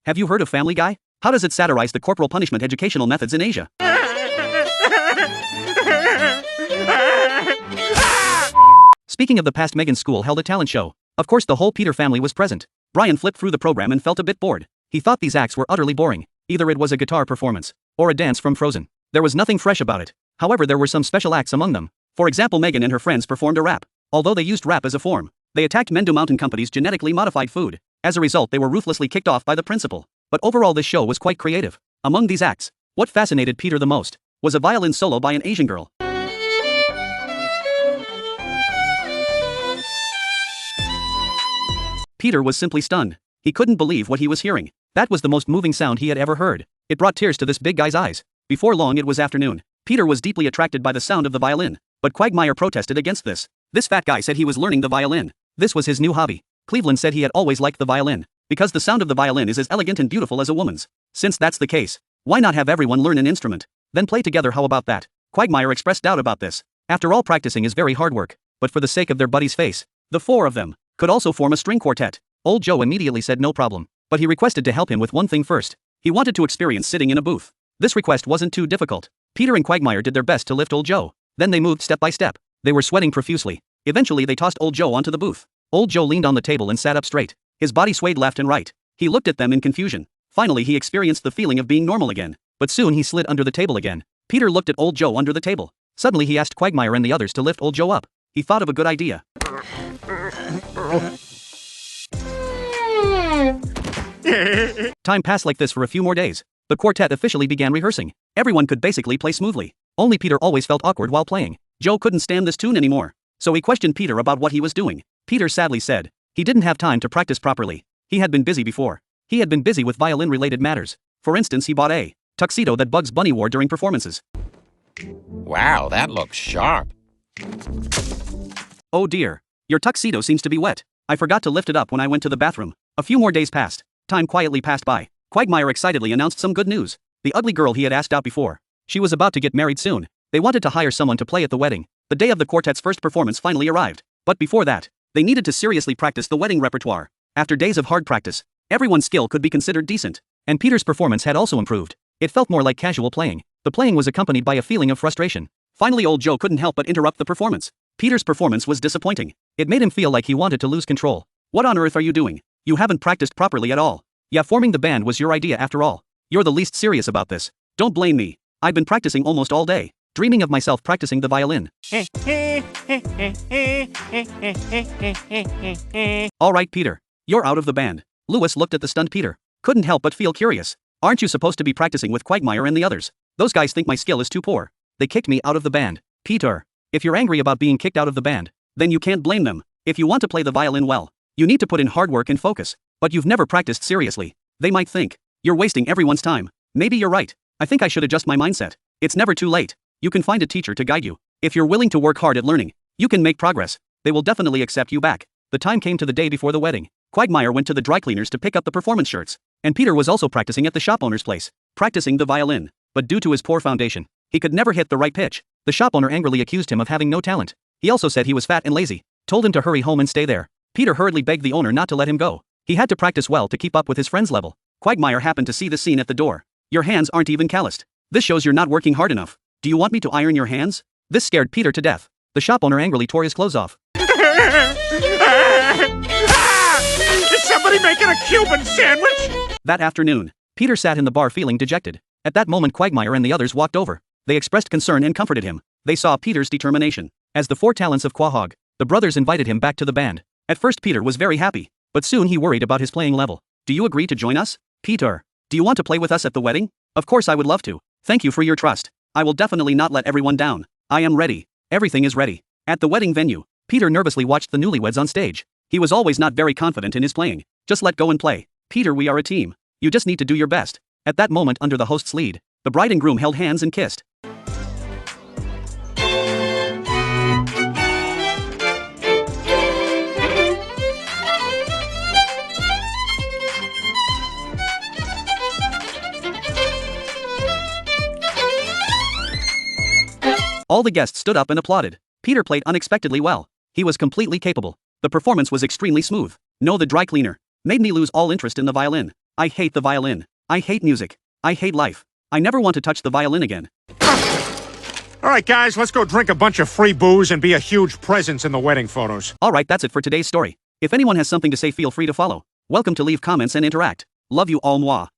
Have you heard of Family Guy? How does it satirize the corporal punishment educational methods in Asia? Speaking of the past, Megan's school held a talent show. Of course the whole Peter family was present. Brian flipped through the program and felt a bit bored. He thought these acts were utterly boring. Either it was a guitar performance, or a dance from Frozen. There was nothing fresh about it. However, there were some special acts among them. For example, Megan and her friends performed a rap. Although they used rap as a form, they attacked Mendo Mountain Company's genetically modified food. As a result, they were ruthlessly kicked off by the principal. But overall this show was quite creative. Among these acts, what fascinated Peter the most was a violin solo by an Asian girl. Peter was simply stunned. He couldn't believe what he was hearing. That was the most moving sound he had ever heard. It brought tears to this big guy's eyes. Before long it was afternoon. Peter was deeply attracted by the sound of the violin, but Quagmire protested against this. This fat guy said he was learning the violin. This was his new hobby. Cleveland said he had always liked the violin, because the sound of the violin is as elegant and beautiful as a woman's. Since that's the case, why not have everyone learn an instrument? Then play together, how about that? Quagmire expressed doubt about this. After all, practicing is very hard work, but for the sake of their buddy's face, the four of them could also form a string quartet. Old Joe immediately said no problem, but he requested to help him with one thing first. He wanted to experience sitting in a booth. This request wasn't too difficult. Peter and Quagmire did their best to lift Old Joe. Then they moved step by step. They were sweating profusely. Eventually they tossed Old Joe onto the booth. Old Joe leaned on the table and sat up straight. His body swayed left and right. He looked at them in confusion. Finally he experienced the feeling of being normal again. But soon he slid under the table again. Peter looked at Old Joe under the table. Suddenly he asked Quagmire and the others to lift Old Joe up. He thought of a good idea. Time passed like this for a few more days. The quartet officially began rehearsing. Everyone could basically play smoothly. Only Peter always felt awkward while playing. Joe couldn't stand this tune anymore. So he questioned Peter about what he was doing. Peter sadly said he didn't have time to practice properly. He had been busy before. He had been busy with violin-related matters. For instance, he bought a tuxedo that Bugs Bunny wore during performances. Wow, that looks sharp. Oh dear. Your tuxedo seems to be wet. I forgot to lift it up when I went to the bathroom. A few more days passed. Time quietly passed by. Quagmire excitedly announced some good news. The ugly girl he had asked out before. She was about to get married soon. They wanted to hire someone to play at the wedding. The day of the quartet's first performance finally arrived. But before that, they needed to seriously practice the wedding repertoire. After days of hard practice, everyone's skill could be considered decent. And Peter's performance had also improved. It felt more like casual playing. The playing was accompanied by a feeling of frustration. Finally, Old Joe couldn't help but interrupt the performance. Peter's performance was disappointing. It made him feel like he wanted to lose control. What on earth are you doing? You haven't practiced properly at all. Yeah, forming the band was your idea after all. You're the least serious about this. Don't blame me. I've been practicing almost all day, dreaming of myself practicing the violin. Alright Peter, you're out of the band. Lewis looked at the stunned Peter. Couldn't help but feel curious. Aren't you supposed to be practicing with Quagmire and the others? Those guys think my skill is too poor. They kicked me out of the band. Peter, if you're angry about being kicked out of the band, then you can't blame them. If you want to play the violin well, you need to put in hard work and focus. But you've never practiced seriously. They might think you're wasting everyone's time. Maybe you're right. I think I should adjust my mindset. It's never too late. You can find a teacher to guide you. If you're willing to work hard at learning, you can make progress. They will definitely accept you back. The time came to the day before the wedding. Quagmire went to the dry cleaners to pick up the performance shirts. And Peter was also practicing at the shop owner's place, practicing the violin. But due to his poor foundation, he could never hit the right pitch. The shop owner angrily accused him of having no talent. He also said he was fat and lazy, told him to hurry home and stay there. Peter hurriedly begged the owner not to let him go. He had to practice well to keep up with his friend's level. Quagmire happened to see the scene at the door. Your hands aren't even calloused. This shows you're not working hard enough. Do you want me to iron your hands? This scared Peter to death. The shop owner angrily tore his clothes off. Is somebody making a Cuban sandwich? That afternoon, Peter sat in the bar feeling dejected. At that moment Quagmire and the others walked over. They expressed concern and comforted him. They saw Peter's determination. As the four talents of Quahog, the brothers invited him back to the band. At first Peter was very happy, but soon he worried about his playing level. Do you agree to join us? Peter, do you want to play with us at the wedding? Of course I would love to. Thank you for your trust. I will definitely not let everyone down. I am ready. Everything is ready. At the wedding venue, Peter nervously watched the newlyweds on stage. He was always not very confident in his playing. Just let go and play. Peter, we are a team. You just need to do your best. At that moment, under the host's lead, the bride and groom held hands and kissed. All the guests stood up and applauded. Peter played unexpectedly well. He was completely capable. The performance was extremely smooth. No, the dry cleaner made me lose all interest in the violin. I hate the violin. I hate music. I hate life. I never want to touch the violin again. All right, guys, let's go drink a bunch of free booze and be a huge presence in the wedding photos. Alright, that's it for today's story. If anyone has something to say, feel free to follow. Welcome to leave comments and interact. Love you all, moi.